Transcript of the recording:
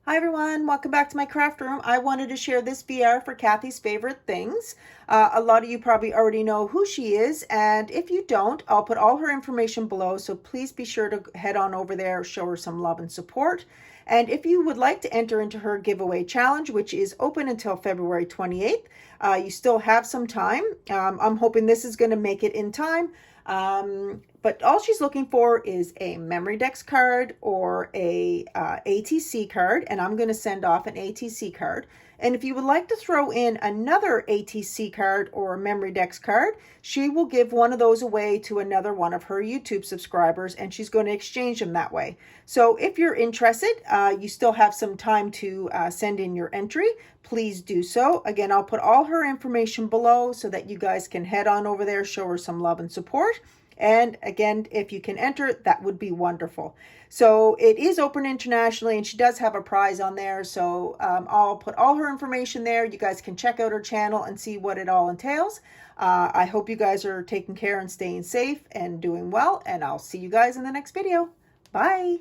Hi everyone, welcome back to my craft room. I wanted to share this VR for Kathy's favorite things. A lot of you probably already know who she is, and if you don't, I'll put all her information below, so please be sure to head on over there, show her some love and support. And if you would like to enter into her giveaway challenge, which is open until February 28th, you still have some time. I'm hoping this is going to make it in time. But all she's looking for is a memory dex card or a ATC card, and I'm going to send off an ATC card. And if you would like to throw in another ATC card or a memory dex card, she will give one of those away to another one of her YouTube subscribers, and she's going to exchange them that way. So if you're interested, you still have some time to send in your entry. Please do so. Again, I'll put all her information below so that you guys can head on over there, show her some love and support. And again, if you can enter, that would be wonderful. So it is open internationally, and she does have a prize on there. So I'll put all her information there. You guys can check out her channel and see what it all entails. I hope you guys are taking care and staying safe and doing well. And I'll see you guys in the next video. Bye.